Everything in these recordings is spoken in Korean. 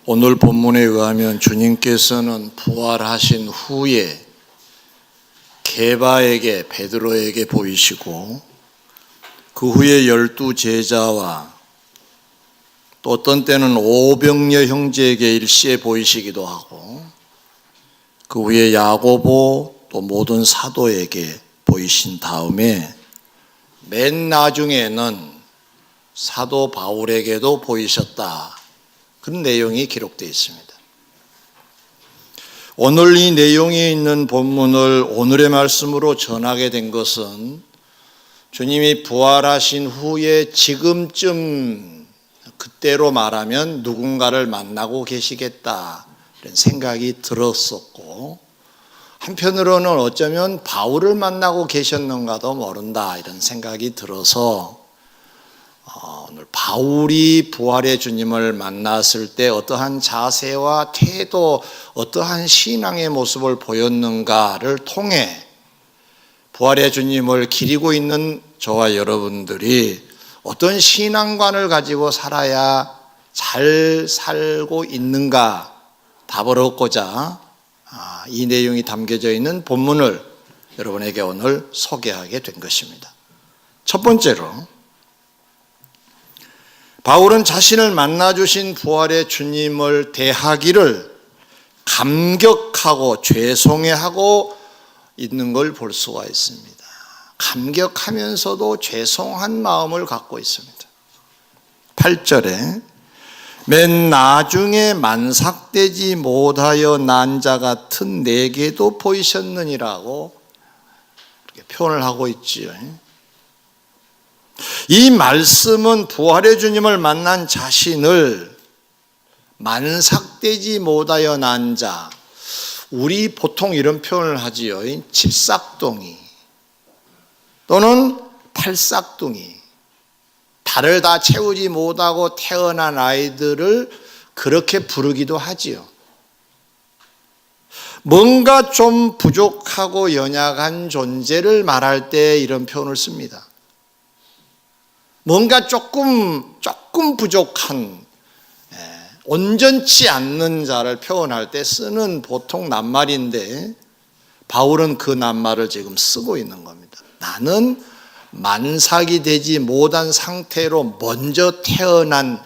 오늘 본문에 의하면 주님께서는 부활하신 후에 게바에게, 베드로에게 보이시고 그 후에 12 제자와 또 어떤 때는 500여 형제에게 일시에 보이시기도 하고 그 후에 야고보 또 모든 사도에게 보이신 다음에 맨 나중에는 사도 바울에게도 보이셨다. 그런 내용이 기록되어 있습니다. 오늘 이 내용이 있는 본문을 오늘의 말씀으로 전하게 된 것은 주님이 부활하신 후에 지금쯤 그때로 말하면 누군가를 만나고 계시겠다 이런 생각이 들었었고, 한편으로는 어쩌면 바울을 만나고 계셨는가도 모른다 이런 생각이 들어서 오늘 바울이 부활의 주님을 만났을 때 어떠한 자세와 태도, 어떠한 신앙의 모습을 보였는가를 통해 부활의 주님을 기리고 있는 저와 여러분들이 어떤 신앙관을 가지고 살아야 잘 살고 있는가 답을 얻고자 이 내용이 담겨져 있는 본문을 여러분에게 오늘 소개하게 된 것입니다. 첫 번째로 바울은 자신을 만나주신 부활의 주님을 대하기를 감격하고 죄송해하고 있는 걸 볼 수가 있습니다. 감격하면서도 죄송한 마음을 갖고 있습니다. 8절에 맨 나중에 만삭되지 못하여 난 자 같은 내게도 보이셨느니라고 이렇게 표현을 하고 있지요. 이 말씀은 부활의 주님을 만난 자신을 만삭되지 못하여 난 자, 우리 보통 이런 표현을 하지요. 칠삭둥이 또는 팔삭둥이, 달을 다 채우지 못하고 태어난 아이들을 그렇게 부르기도 하지요. 뭔가 좀 부족하고 연약한 존재를 말할 때 이런 표현을 씁니다. 뭔가 조금 부족한, 온전치 않는 자를 표현할 때 쓰는 보통 낱말인데 바울은 그 낱말을 지금 쓰고 있는 겁니다. 나는 만삭이 되지 못한 상태로 먼저 태어난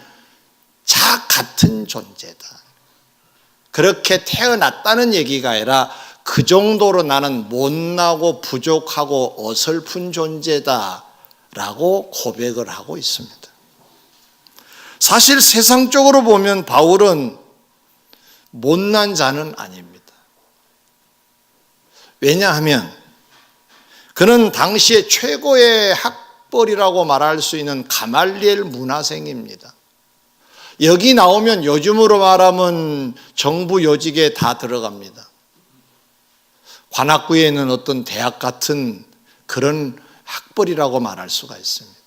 자 같은 존재다. 그렇게 태어났다는 얘기가 아니라 그 정도로 나는 못나고 부족하고 어설픈 존재다 라고 고백을 하고 있습니다. 사실 세상적으로 보면 바울은 못난 자는 아닙니다. 왜냐하면 그는 당시의 최고의 학벌이라고 말할 수 있는 가말리엘 문화생입니다. 여기 나오면 요즘으로 말하면 정부 요직에 다 들어갑니다. 관악구에 있는 어떤 대학 같은 그런 학벌이라고 말할 수가 있습니다.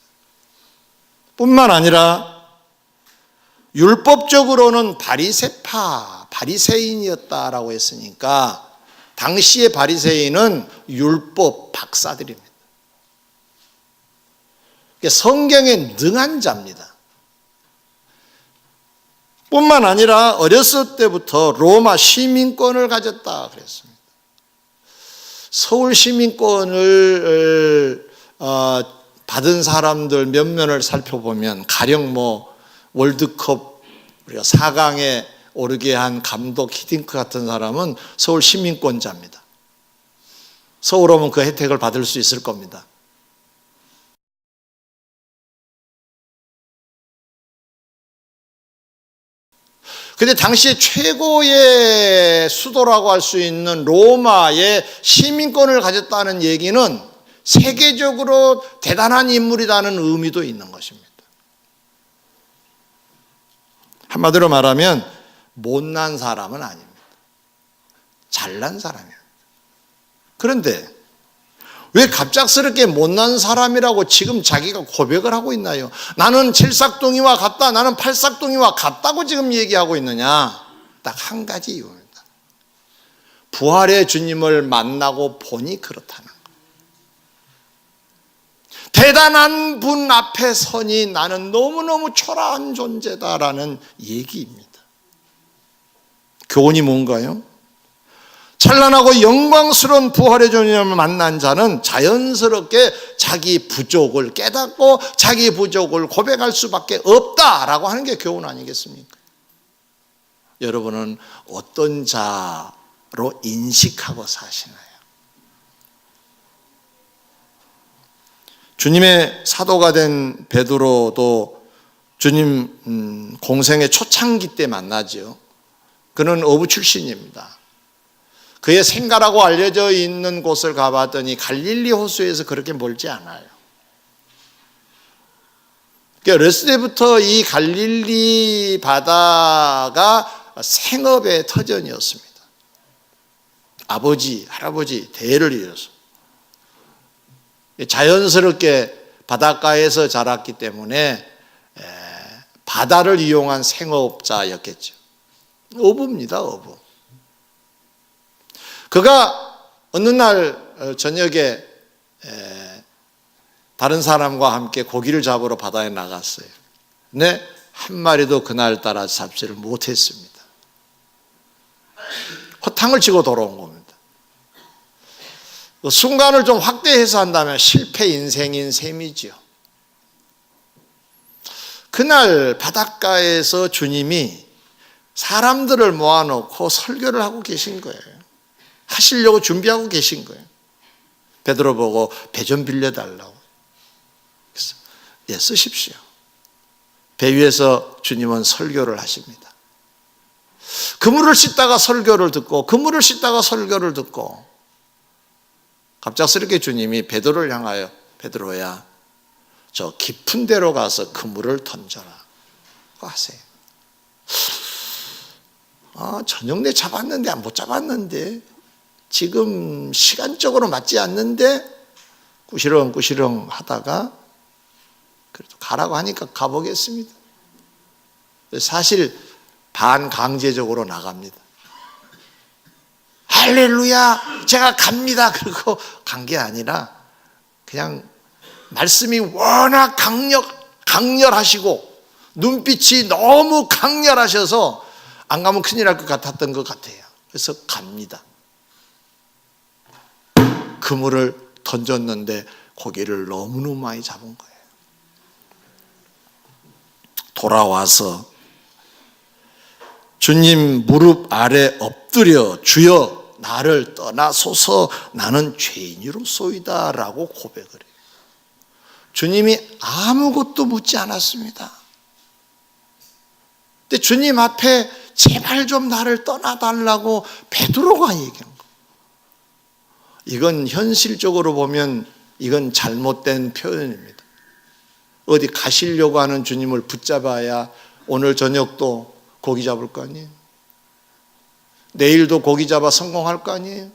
뿐만 아니라 율법적으로는 바리새인이었다라고 했으니까 당시의 바리새인은 율법 박사들입니다. 성경에 능한 자입니다. 뿐만 아니라 어렸을 때부터 로마 시민권을 가졌다 그랬습니다. 서울 시민권을 받은 사람들 몇몇을 살펴보면 가령 월드컵 우리가 4강에 오르게 한 감독 히딩크 같은 사람은 서울 시민권자입니다. 서울 오면 그 혜택을 받을 수 있을 겁니다. 그런데 당시에 최고의 수도라고 할 수 있는 로마의 시민권을 가졌다는 얘기는 세계적으로 대단한 인물이라는 의미도 있는 것입니다. 한마디로 말하면 못난 사람은 아닙니다. 잘난 사람이에요. 그런데 왜 갑작스럽게 못난 사람이라고 지금 자기가 고백을 하고 있나요? 나는 칠삭둥이와 같다, 나는 팔삭둥이와 같다고 지금 얘기하고 있느냐? 딱 한 가지 이유입니다. 부활의 주님을 만나고 보니 그렇다는 거예요. 대단한 분 앞에 서니 나는 너무너무 초라한 존재다라는 얘기입니다. 교훈이 뭔가요? 찬란하고 영광스러운 부활의 주님을 만난 자는 자연스럽게 자기 부족을 깨닫고 자기 부족을 고백할 수밖에 없다라고 하는 게 교훈 아니겠습니까? 여러분은 어떤 자로 인식하고 사시나요? 주님의 사도가 된 베드로도 주님 공생의 초창기 때 만나죠. 그는 어부 출신입니다. 그의 생가라고 알려져 있는 곳을 가봤더니 갈릴리 호수에서 그렇게 멀지 않아요. 그러니까 어렸을 때부터 이 갈릴리 바다가 생업의 터전이었습니다. 아버지, 할아버지 대를 이어서 자연스럽게 바닷가에서 자랐기 때문에 바다를 이용한 생업자였겠죠. 어부입니다, 어부. 그가 어느 날 저녁에 다른 사람과 함께 고기를 잡으러 바다에 나갔어요. 근데 한 마리도 그날따라 잡지를 못했습니다. 허탕을 치고 돌아온 겁니다. 그 순간을 좀 확대해서 한다면 실패 인생인 셈이지요. 그날 바닷가에서 주님이 사람들을 모아놓고 설교를 하고 계신 거예요. 하시려고 준비하고 계신 거예요. 베드로 보고 배 좀 빌려달라고. 그래서 예, 쓰십시오. 배 위에서 주님은 설교를 하십니다. 그물을 씻다가 설교를 듣고 그물을 씻다가 설교를 듣고 갑작스럽게 주님이 베드로를 향하여 베드로야 저 깊은 데로 가서 그물을 던져라 하세요. 저녁 내 잡았는데 못 잡았는데 지금 시간적으로 맞지 않는데 꾸시렁꾸시렁 하다가 그래도 가라고 하니까 가보겠습니다. 사실 반강제적으로 나갑니다. 할렐루야 제가 갑니다. 그리고 간 게 아니라 그냥 말씀이 워낙 강렬하시고 눈빛이 너무 강렬하셔서 안 가면 큰일 날 것 같았던 것 같아요. 그래서 갑니다. 그물을 던졌는데 고기를 너무너무 많이 잡은 거예요. 돌아와서 주님 무릎 아래 엎드려 주여 나를 떠나소서 나는 죄인이로소이다 라고 고백을 해요. 주님이 아무것도 묻지 않았습니다. 근데 주님 앞에 제발 좀 나를 떠나달라고 베드로가 얘기한 거예요. 이건 현실적으로 보면 이건 잘못된 표현입니다. 어디 가시려고 하는 주님을 붙잡아야 오늘 저녁도 고기 잡을 거 아니에요. 내일도 고기 잡아 성공할 거 아니에요.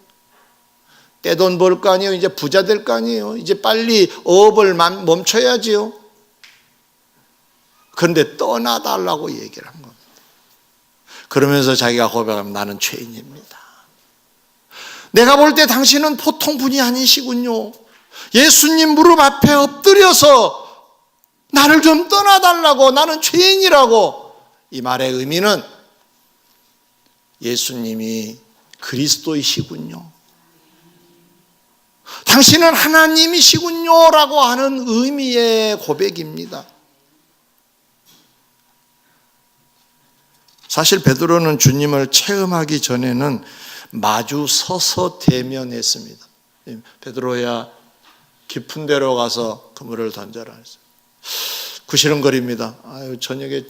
떼돈 벌 거 아니에요. 이제 부자 될 거 아니에요. 이제 빨리 어업을 멈춰야지요. 그런데 떠나달라고 얘기를 한 겁니다. 그러면서 자기가 고백하면 나는 죄인입니다. 내가 볼 때 당신은 보통 분이 아니시군요. 예수님 무릎 앞에 엎드려서 나를 좀 떠나달라고 나는 죄인이라고. 이 말의 의미는 예수님이 그리스도이시군요. 당신은 하나님이시군요 라고 하는 의미의 고백입니다. 사실 베드로는 주님을 체험하기 전에는 마주 서서 대면했습니다. 베드로야 깊은 데로 가서 그물을 던져라 했어요. 구시렁거립니다. 아유 저녁에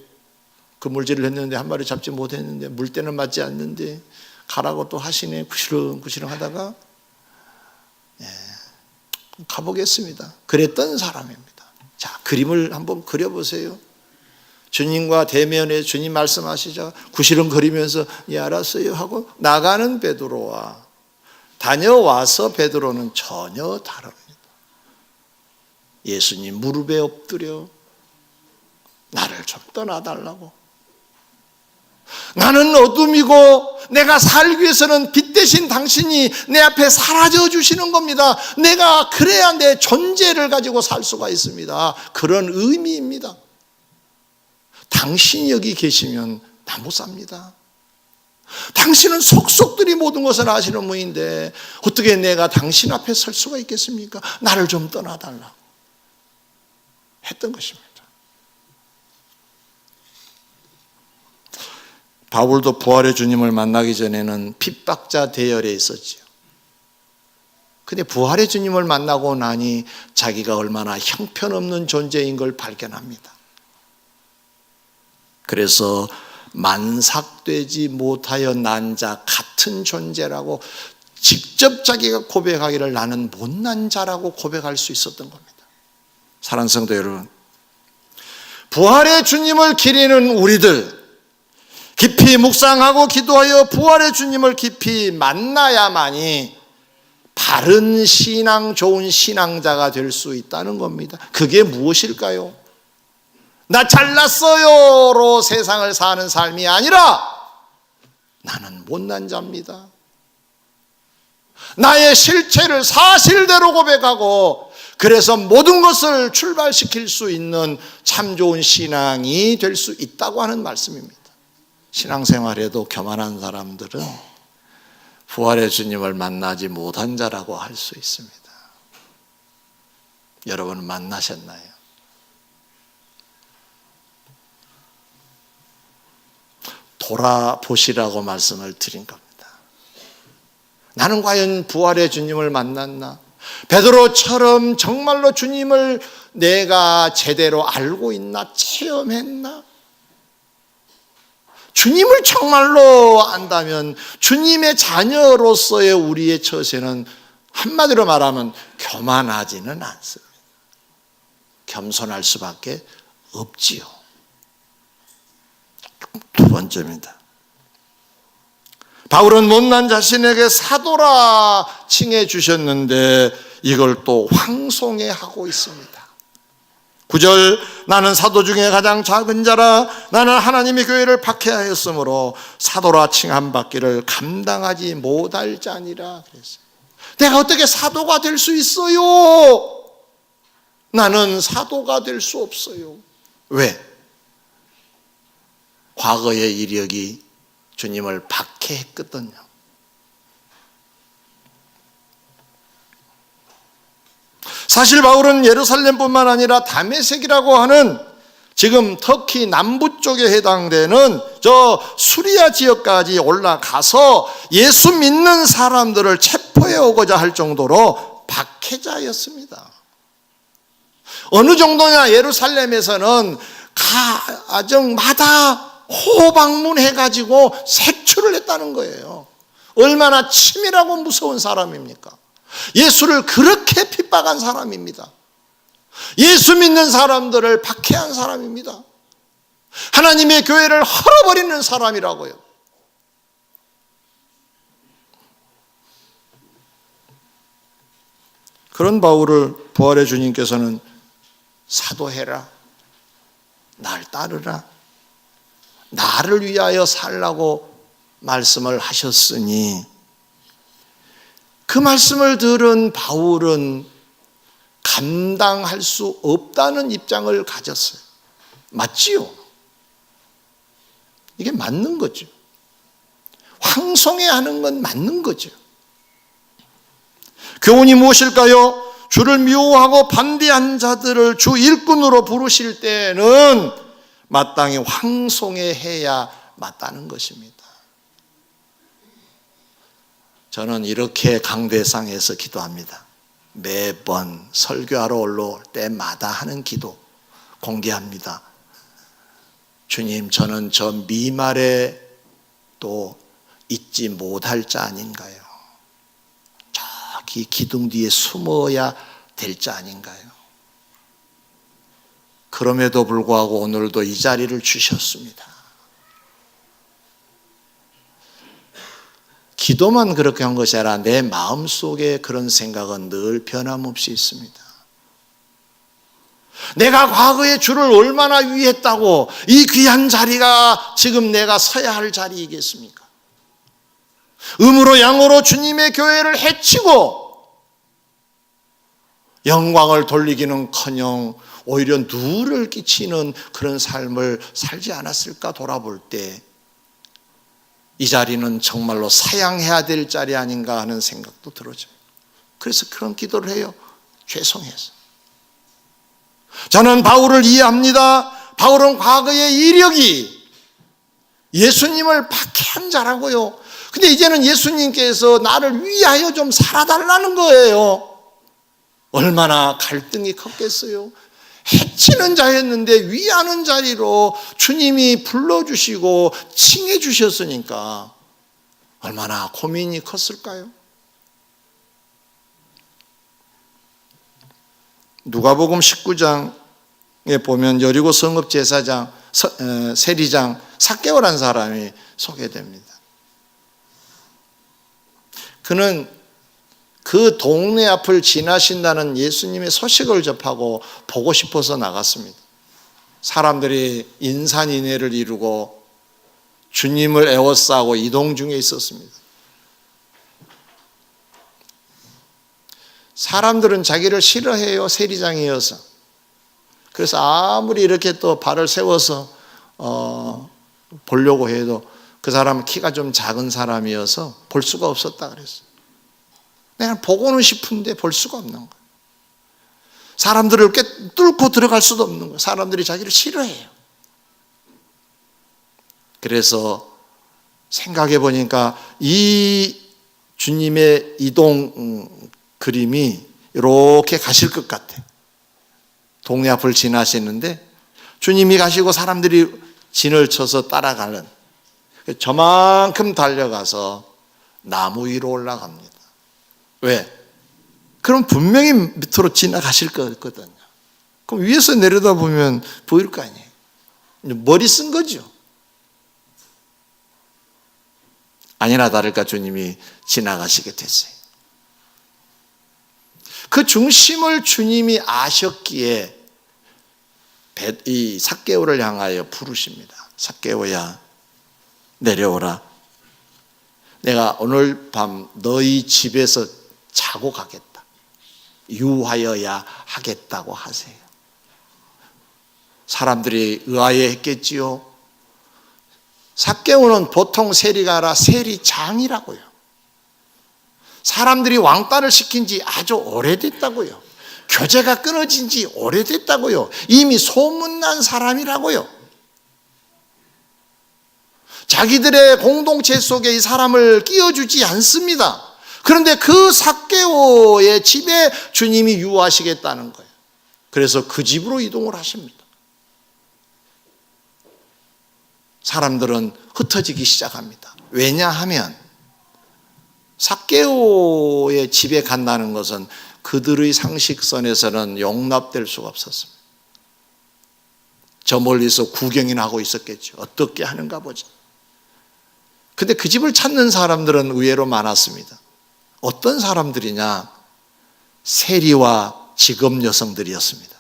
그물질을 했는데 한 마리 잡지 못했는데 물때는 맞지 않는데 가라고 또 하시네. 구시렁구시렁 하다가 가보겠습니다. 그랬던 사람입니다. 자, 그림을 한번 그려보세요. 주님과 대면에 주님 말씀하시자 구시렁거리면서 예 알았어요 하고 나가는 베드로와 다녀와서 베드로는 전혀 다릅니다. 예수님 무릎에 엎드려 나를 좀 떠나달라고. 나는 어둠이고 내가 살기 위해서는 빛 대신 당신이 내 앞에 사라져 주시는 겁니다. 내가 그래야 내 존재를 가지고 살 수가 있습니다. 그런 의미입니다. 당신이 여기 계시면 나 못 삽니다. 당신은 속속들이 모든 것을 아시는 분인데 어떻게 내가 당신 앞에 설 수가 있겠습니까? 나를 좀 떠나달라고 했던 것입니다. 바울도 부활의 주님을 만나기 전에는 핍박자 대열에 있었지요. 근데 부활의 주님을 만나고 나니 자기가 얼마나 형편없는 존재인 걸 발견합니다. 그래서 만삭되지 못하여 난 자 같은 존재라고 직접 자기가 고백하기를 나는 못난 자라고 고백할 수 있었던 겁니다. 사랑하는 성도 여러분, 부활의 주님을 기리는 우리들 깊이 묵상하고 기도하여 부활의 주님을 깊이 만나야만이 바른 신앙, 좋은 신앙자가 될 수 있다는 겁니다. 그게 무엇일까요? 나 잘났어요로 세상을 사는 삶이 아니라 나는 못난 자입니다. 나의 실체를 사실대로 고백하고 그래서 모든 것을 출발시킬 수 있는 참 좋은 신앙이 될 수 있다고 하는 말씀입니다. 신앙생활에도 교만한 사람들은 부활의 주님을 만나지 못한 자라고 할 수 있습니다. 여러분은 만나셨나요? 돌아보시라고 말씀을 드린 겁니다. 나는 과연 부활의 주님을 만났나? 베드로처럼 정말로 주님을 내가 제대로 알고 있나? 체험했나? 주님을 정말로 안다면 주님의 자녀로서의 우리의 처세는 한마디로 말하면 교만하지는 않습니다. 겸손할 수밖에 없지요. 두 번째입니다. 바울은 못난 자신에게 사도라 칭해 주셨는데 이걸 또 황송해하고 있습니다. 9절, 나는 사도 중에 가장 작은 자라 나는 하나님의 교회를 박해하였으므로 사도라 칭함 받기를 감당하지 못할 자니라 그랬어요. 내가 어떻게 사도가 될 수 있어요? 나는 사도가 될 수 없어요. 왜? 과거의 이력이 주님을 박해했거든요. 사실 바울은 예루살렘뿐만 아니라 다메섹이라고 하는 지금 터키 남부 쪽에 해당되는 저 수리아 지역까지 올라가서 예수 믿는 사람들을 체포해 오고자 할 정도로 박해자였습니다. 어느 정도냐, 예루살렘에서는 가정마다 호방문해가지고 색출을 했다는 거예요. 얼마나 치밀하고 무서운 사람입니까? 예수를 그렇게 핍박한 사람입니다. 예수 믿는 사람들을 박해한 사람입니다. 하나님의 교회를 헐어버리는 사람이라고요. 그런 바울을 부활의 주님께서는 사도해라, 날 따르라, 나를 위하여 살라고 말씀을 하셨으니 그 말씀을 들은 바울은 감당할 수 없다는 입장을 가졌어요. 맞지요? 이게 맞는 거죠. 황송해하는 건 맞는 거죠. 교훈이 무엇일까요? 주를 미워하고 반대한 자들을 주 일꾼으로 부르실 때는 마땅히 황송해해야 맞다는 것입니다. 저는 이렇게 강대상에서 기도합니다. 매번 설교하러 올라올 때마다 하는 기도 공개합니다. 주님, 저는 저 미말에 또 잊지 못할 자 아닌가요? 저기 기둥 뒤에 숨어야 될 자 아닌가요? 그럼에도 불구하고 오늘도 이 자리를 주셨습니다. 기도만 그렇게 한 것이 아니라 내 마음속에 그런 생각은 늘 변함없이 있습니다. 내가 과거에 주를 얼마나 위했다고 이 귀한 자리가 지금 내가 서야 할 자리이겠습니까? 음으로 양으로 주님의 교회를 해치고 영광을 돌리기는커녕 오히려 누를 끼치는 그런 삶을 살지 않았을까 돌아볼 때 이 자리는 정말로 사양해야 될 자리 아닌가 하는 생각도 들어져요. 그래서 그런 기도를 해요. 죄송해서. 저는 바울을 이해합니다. 바울은 과거의 이력이 예수님을 박해한 자라고요. 근데 이제는 예수님께서 나를 위하여 좀 살아달라는 거예요. 얼마나 갈등이 컸겠어요. 해치는 자였는데 위하는 자리로 주님이 불러주시고 칭해 주셨으니까 얼마나 고민이 컸을까요? 누가복음 19장에 보면 여리고 성읍 제사장 세리장 삭개오라는 사람이 소개됩니다. 그는 그 동네 앞을 지나신다는 예수님의 소식을 접하고 보고 싶어서 나갔습니다. 사람들이 인산인해를 이루고 주님을 애워싸고 이동 중에 있었습니다. 사람들은 자기를 싫어해요. 세리장이어서. 그래서 아무리 이렇게 또 발을 세워서 보려고 해도 그 사람은 키가 좀 작은 사람이어서 볼 수가 없었다 그랬어요. 내가 보고는 싶은데 볼 수가 없는 거예요. 사람들을 뚫고 들어갈 수도 없는 거예요. 사람들이 자기를 싫어해요. 그래서 생각해 보니까 이 주님의 이동 그림이 이렇게 가실 것 같아요. 동네 앞을 지나시는데 주님이 가시고 사람들이 진을 쳐서 따라가는, 저만큼 달려가서 나무 위로 올라갑니다. 왜? 그럼 분명히 밑으로 지나가실 거거든요. 그럼 위에서 내려다보면 보일 거 아니에요. 머리 쓴 거죠. 아니나 다를까 주님이 지나가시게 됐어요. 그 중심을 주님이 아셨기에 이 삭개오를 향하여 부르십니다. 삭개오야, 내려오라. 내가 오늘 밤 너희 집에서 자고 가겠다. 유하여야 하겠다고 하세요. 사람들이 의아해했겠지요. 삭개오는 보통 세리가 아니라 세리장이라고요. 사람들이 왕따를 시킨 지 아주 오래됐다고요. 교제가 끊어진 지 오래됐다고요. 이미 소문난 사람이라고요. 자기들의 공동체 속에 이 사람을 끼워주지 않습니다. 그런데 그 삭개오의 집에 주님이 유하시겠다는 거예요. 그래서 그 집으로 이동을 하십니다. 사람들은 흩어지기 시작합니다. 왜냐하면 삭개오의 집에 간다는 것은 그들의 상식선에서는 용납될 수가 없었습니다. 저 멀리서 구경이나 하고 있었겠죠. 어떻게 하는가 보자. 근데 그 집을 찾는 사람들은 의외로 많았습니다. 어떤 사람들이냐? 세리와 직업 여성들이었습니다.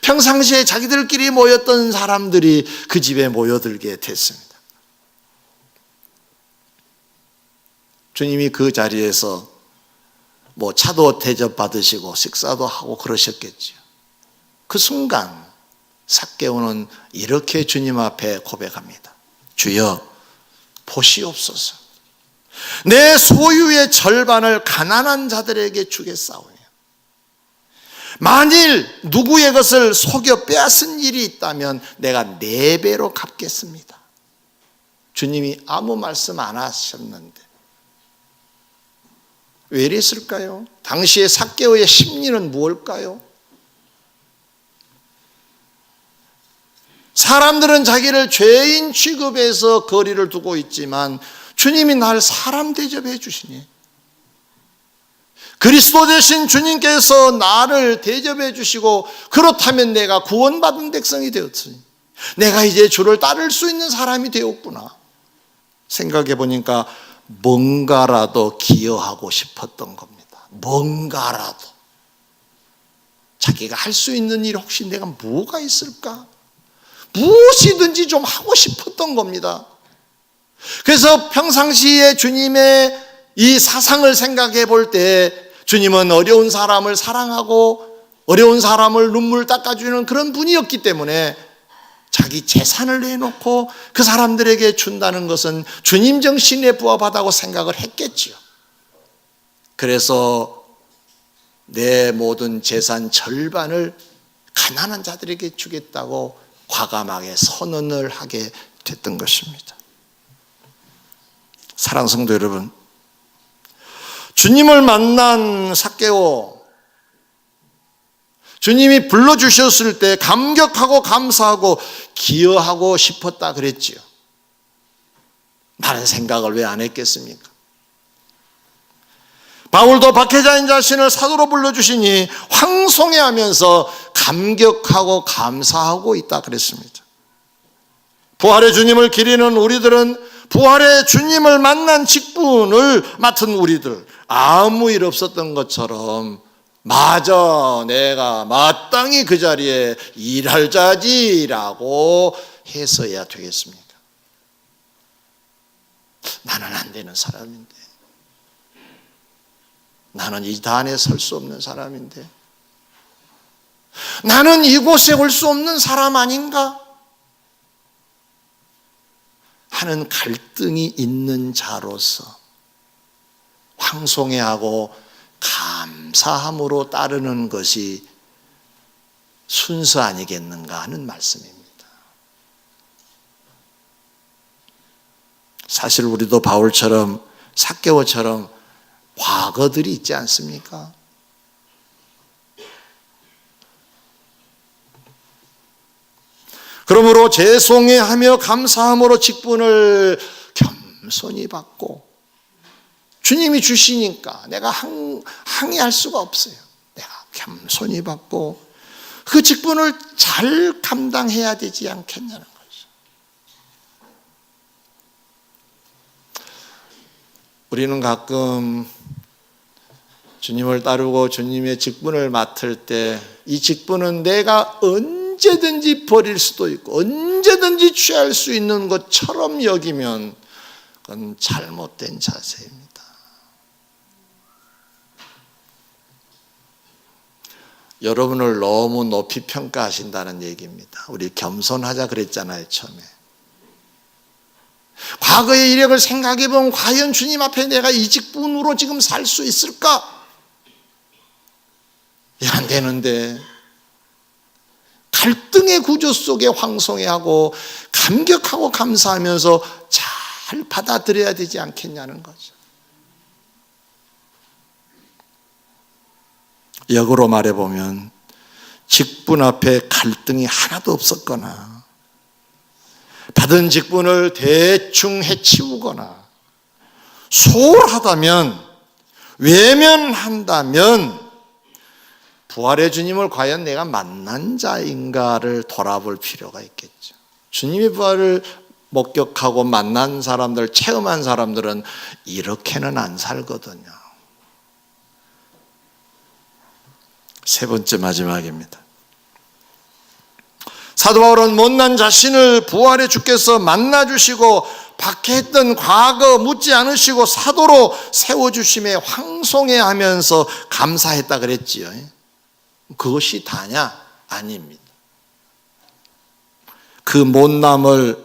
평상시에 자기들끼리 모였던 사람들이 그 집에 모여들게 됐습니다. 주님이 그 자리에서 차도 대접 받으시고 식사도 하고 그러셨겠죠. 그 순간 삭개오는 이렇게 주님 앞에 고백합니다. 주여, 보시옵소서. 내 소유의 절반을 가난한 자들에게 주겠사오니 만일 누구의 것을 속여 빼앗은 일이 있다면 내가 4배로 갚겠습니다. 주님이 아무 말씀 안 하셨는데 왜 이랬을까요? 당시의 삭개오의 심리는 무엇일까요? 사람들은 자기를 죄인 취급해서 거리를 두고 있지만 주님이 날 사람 대접해 주시니, 그리스도 되신 주님께서 나를 대접해 주시고 그렇다면 내가 구원받은 백성이 되었으니 내가 이제 주를 따를 수 있는 사람이 되었구나 생각해 보니까 뭔가라도 기여하고 싶었던 겁니다. 뭔가라도 자기가 할 수 있는 일 혹시 내가 뭐가 있을까? 무엇이든지 좀 하고 싶었던 겁니다. 그래서 평상시에 주님의 이 사상을 생각해 볼 때 주님은 어려운 사람을 사랑하고 어려운 사람을 눈물 닦아주는 그런 분이었기 때문에 자기 재산을 내놓고 그 사람들에게 준다는 것은 주님 정신에 부합하다고 생각을 했겠지요. 그래서 내 모든 재산 절반을 가난한 자들에게 주겠다고 과감하게 선언을 하게 됐던 것입니다. 사랑하는 성도 여러분, 주님을 만난 삭개오, 주님이 불러주셨을 때 감격하고 감사하고 기여하고 싶었다 그랬지요. 다른 생각을 왜 안 했겠습니까? 바울도 박해자인 자신을 사도로 불러주시니 황송해하면서 감격하고 감사하고 있다 그랬습니다. 부활의 주님을 기리는 우리들은 부활의 주님을 만난 직분을 맡은 우리들, 아무 일 없었던 것처럼 맞아, 내가 마땅히 그 자리에 일할 자지라고 해서야 되겠습니까? 나는 안 되는 사람인데, 나는 이 단에 설 수 없는 사람인데, 나는 이곳에 올 수 없는 사람 아닌가 하는 갈등이 있는 자로서 황송해하고 감사함으로 따르는 것이 순서 아니겠는가 하는 말씀입니다. 사실 우리도 바울처럼 삭개오처럼 과거들이 있지 않습니까? 그러므로 죄송해하며 감사함으로 직분을 겸손히 받고 주님이 주시니까 내가 항의할 수가 없어요. 내가 겸손히 받고 그 직분을 잘 감당해야 되지 않겠냐는 거죠. 우리는 가끔 주님을 따르고 주님의 직분을 맡을 때 이 직분은 내가 언제든지 버릴 수도 있고 언제든지 취할 수 있는 것처럼 여기면 그건 잘못된 자세입니다. 여러분을 너무 높이 평가하신다는 얘기입니다. 우리 겸손하자 그랬잖아요, 처음에. 과거의 이력을 생각해 보면 과연 주님 앞에 내가 이 직분으로 지금 살 수 있을까? 안 되는데 갈등의 구조 속에 황송해하고 감격하고 감사하면서 잘 받아들여야 되지 않겠냐는 거죠. 역으로 말해보면 직분 앞에 갈등이 하나도 없었거나 받은 직분을 대충 해치우거나 소홀하다면 외면한다면 부활의 주님을 과연 내가 만난 자인가를 돌아볼 필요가 있겠죠. 주님의 부활을 목격하고 만난 사람들, 체험한 사람들은 이렇게는 안 살거든요. 세 번째 마지막입니다. 사도 바울은 못난 자신을 부활의 주께서 만나주시고 박해했던 과거 묻지 않으시고 사도로 세워주심에 황송해하면서 감사했다 그랬지요. 그것이 다냐? 아닙니다. 그 못남을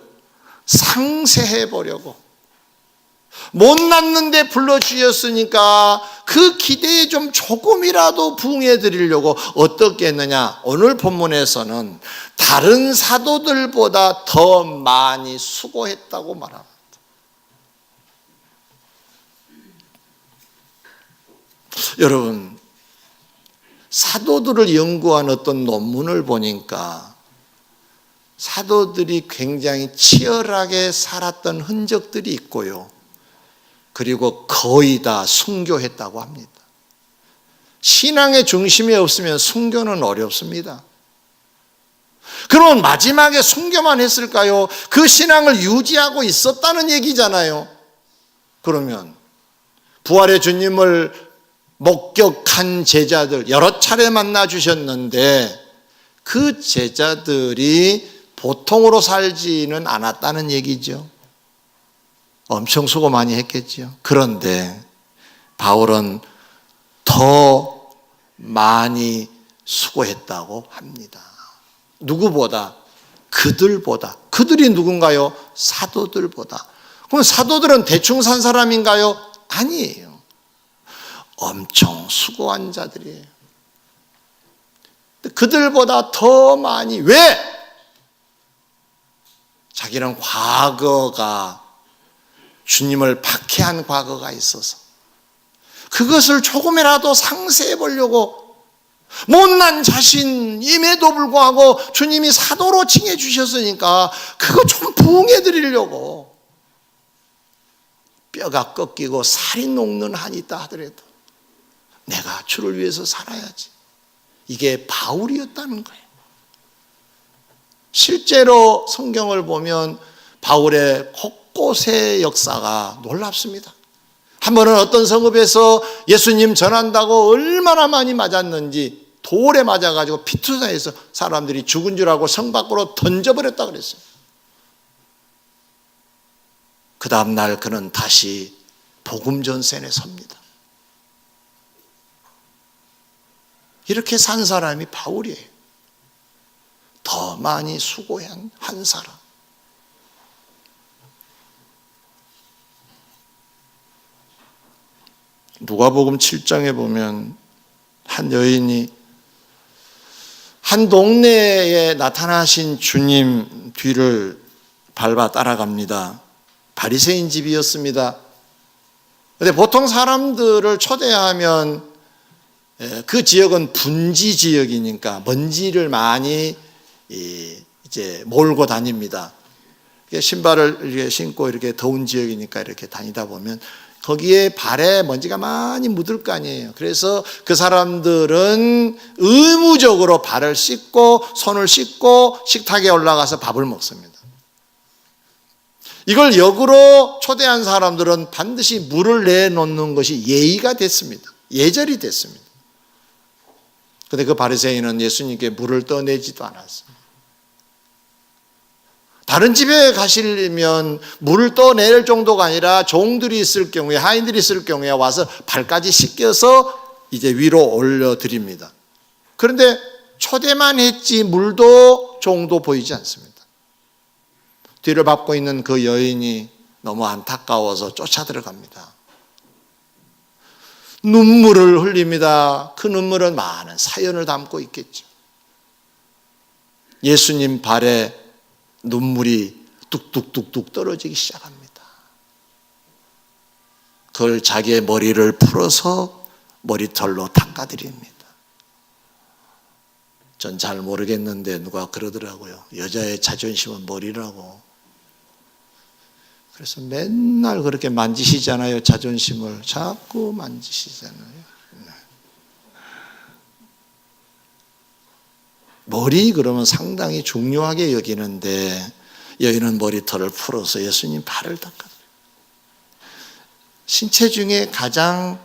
상쇄해 보려고 못났는데 불러주셨으니까 그 기대에 좀 조금이라도 부응해 드리려고 어떻게 했느냐? 오늘 본문에서는 다른 사도들보다 더 많이 수고했다고 말합니다. 여러분, 사도들을 연구한 어떤 논문을 보니까 사도들이 굉장히 치열하게 살았던 흔적들이 있고요. 그리고 거의 다 순교했다고 합니다. 신앙의 중심이 없으면 순교는 어렵습니다. 그러면 마지막에 순교만 했을까요? 그 신앙을 유지하고 있었다는 얘기잖아요. 그러면 부활의 주님을 목격한 제자들 여러 차례 만나 주셨는데 그 제자들이 보통으로 살지는 않았다는 얘기죠. 엄청 수고 많이 했겠죠. 그런데 바울은 더 많이 수고했다고 합니다. 누구보다 그들이 누군가요? 사도들보다. 그럼 사도들은 대충 산 사람인가요? 아니에요. 엄청 수고한 자들이에요. 그들보다 더 많이. 왜? 자기는 과거가, 주님을 박해한 과거가 있어서 그것을 조금이라도 상쇄해 보려고, 못난 자신임에도 불구하고 주님이 사도로 칭해 주셨으니까 그거 좀 부응해 드리려고 뼈가 꺾이고 살이 녹는 한이 있다 하더라도 내가 주를 위해서 살아야지. 이게 바울이었다는 거예요. 실제로 성경을 보면 바울의 곳곳의 역사가 놀랍습니다. 한 번은 어떤 성읍에서 예수님 전한다고 얼마나 많이 맞았는지 돌에 맞아가지고 피투성해서 사람들이 죽은 줄 알고 성 밖으로 던져버렸다 그랬어요. 그 다음 날 그는 다시 복음 전선에 섭니다. 이렇게 산 사람이 바울이에요. 더 많이 수고한 한 사람. 누가복음 7장에 보면 한 여인이 한 동네에 나타나신 주님 뒤를 밟아 따라갑니다. 바리새인 집이었습니다. 그런데 보통 사람들을 초대하면 그 지역은 분지 지역이니까 먼지를 많이 이제 몰고 다닙니다. 신발을 이렇게 신고 이렇게 더운 지역이니까 이렇게 다니다 보면 거기에 발에 먼지가 많이 묻을 거 아니에요. 그래서 그 사람들은 의무적으로 발을 씻고 손을 씻고 식탁에 올라가서 밥을 먹습니다. 이걸 역으로 초대한 사람들은 반드시 물을 내놓는 것이 예의가 됐습니다. 예절이 됐습니다. 그런데 그 바리새인은 예수님께 물을 떠내지도 않았습니다. 다른 집에 가시려면 물을 떠낼 정도가 아니라 종들이 있을 경우에, 하인들이 있을 경우에 와서 발까지 씻겨서 이제 위로 올려드립니다. 그런데 초대만 했지 물도 종도 보이지 않습니다. 뒤를 밟고 있는 그 여인이 너무 안타까워서 쫓아 들어갑니다. 눈물을 흘립니다. 그 눈물은 많은 사연을 담고 있겠죠. 예수님 발에 눈물이 뚝뚝뚝뚝 떨어지기 시작합니다. 그걸 자기의 머리를 풀어서 머리털로 닦아드립니다. 전 잘 모르겠는데 누가 그러더라고요. 여자의 자존심은 머리라고. 그래서 맨날 그렇게 만지시잖아요. 자존심을 자꾸 만지시잖아요. 머리 그러면 상당히 중요하게 여기는데 여인은 머리털을 풀어서 예수님 발을 닦아요. 신체 중에 가장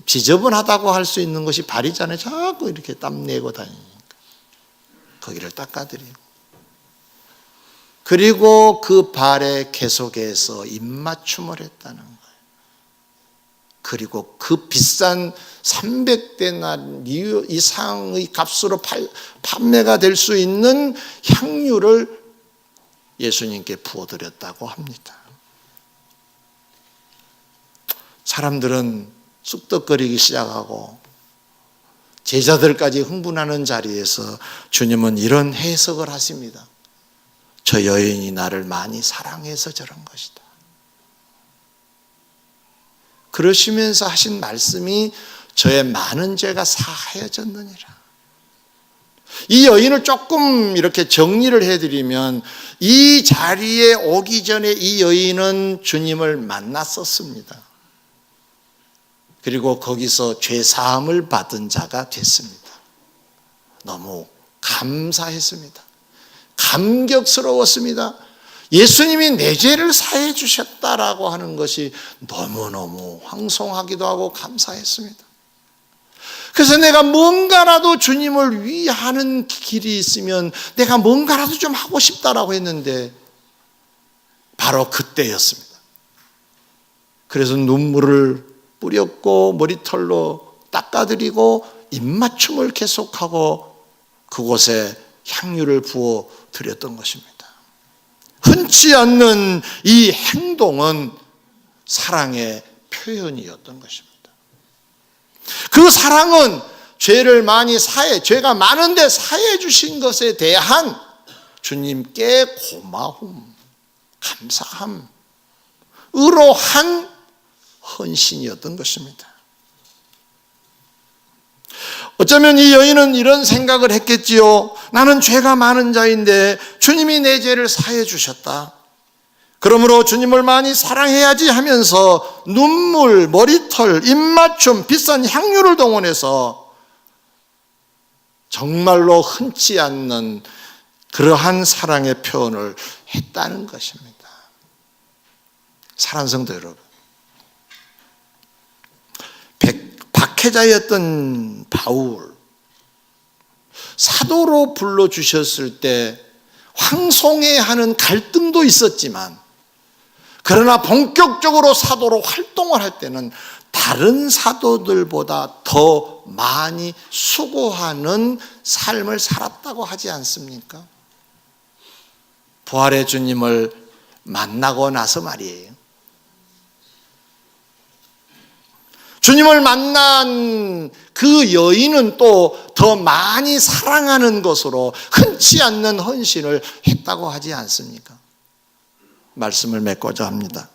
지저분하다고 할 수 있는 것이 발이잖아요. 자꾸 이렇게 땀 내고 다니니까 거기를 닦아드리고, 그리고 그 발에 계속해서 입맞춤을 했다는 거예요. 그리고 그 비싼 300데나리 이상의 값으로 판매가 될 수 있는 향유를 예수님께 부어드렸다고 합니다. 사람들은 쑥덕거리기 시작하고 제자들까지 흥분하는 자리에서 주님은 이런 해석을 하십니다. 저 여인이 나를 많이 사랑해서 저런 것이다. 그러시면서 하신 말씀이 저의 많은 죄가 사하여졌느니라. 이 여인을 조금 이렇게 정리를 해드리면 이 자리에 오기 전에 이 여인은 주님을 만났었습니다. 그리고 거기서 죄사함을 받은 자가 됐습니다. 너무 감사했습니다. 감격스러웠습니다. 예수님이 내 죄를 사해 주셨다라고 하는 것이 너무너무 황송하기도 하고 감사했습니다. 그래서 내가 뭔가라도 주님을 위하는 길이 있으면 내가 뭔가라도 좀 하고 싶다라고 했는데 바로 그때였습니다. 그래서 눈물을 뿌렸고 머리털로 닦아드리고 입맞춤을 계속하고 그곳에 향유를 부어 드렸던 것입니다. 흔치 않는 이 행동은 사랑의 표현이었던 것입니다. 그 사랑은 죄를 많이 죄가 많은데 사해 주신 것에 대한 주님께 고마움, 감사함, 의로한 헌신이었던 것입니다. 어쩌면 이 여인은 이런 생각을 했겠지요. 나는 죄가 많은 자인데 주님이 내 죄를 사해 주셨다. 그러므로 주님을 많이 사랑해야지 하면서 눈물, 머리털, 입맞춤, 비싼 향유를 동원해서 정말로 흔치 않는 그러한 사랑의 표현을 했다는 것입니다. 사랑하는 성도 여러분, 박해자였던 바울, 사도로 불러주셨을 때 황송해하는 갈등도 있었지만, 그러나 본격적으로 사도로 활동을 할 때는 다른 사도들보다 더 많이 수고하는 삶을 살았다고 하지 않습니까? 부활의 주님을 만나고 나서 말이에요. 주님을 만난 그 여인은 또 더 많이 사랑하는 것으로 흔치 않는 헌신을 했다고 하지 않습니까? 말씀을 맺고자 합니다.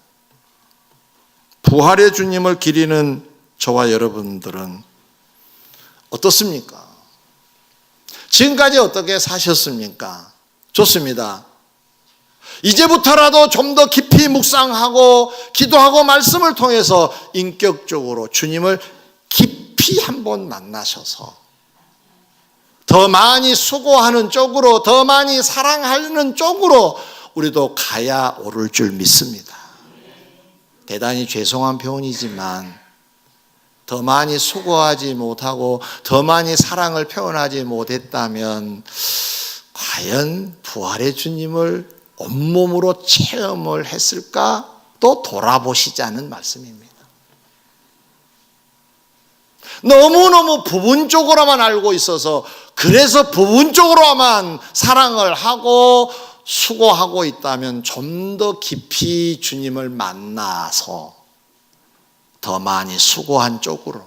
부활의 주님을 기리는 저와 여러분들은 어떻습니까? 지금까지 어떻게 사셨습니까? 좋습니다. 이제부터라도 좀 더 깊이 묵상하고 기도하고 말씀을 통해서 인격적으로 주님을 깊이 한번 만나셔서 더 많이 수고하는 쪽으로, 더 많이 사랑하는 쪽으로 우리도 가야 오를 줄 믿습니다. 대단히 죄송한 표현이지만 더 많이 수고하지 못하고 더 많이 사랑을 표현하지 못했다면 과연 부활의 주님을 온몸으로 체험을 했을까? 또 돌아보시자는 말씀입니다. 너무너무 부분적으로만 알고 있어서, 그래서 부분적으로만 사랑을 하고 수고하고 있다면 좀 더 깊이 주님을 만나서 더 많이 수고한 쪽으로,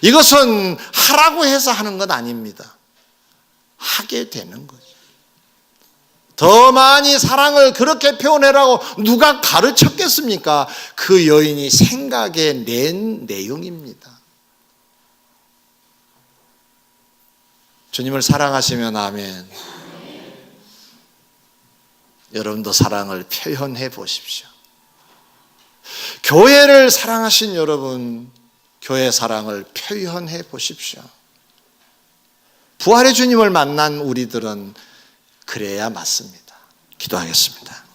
이것은 하라고 해서 하는 건 아닙니다. 하게 되는 거죠. 더 많이 사랑을 그렇게 표현해라고 누가 가르쳤겠습니까? 그 여인이 생각해 낸 내용입니다. 주님을 사랑하시면 아멘. 여러분도 사랑을 표현해 보십시오. 교회를 사랑하신 여러분, 교회 사랑을 표현해 보십시오. 부활의 주님을 만난 우리들은 그래야 맞습니다. 기도하겠습니다.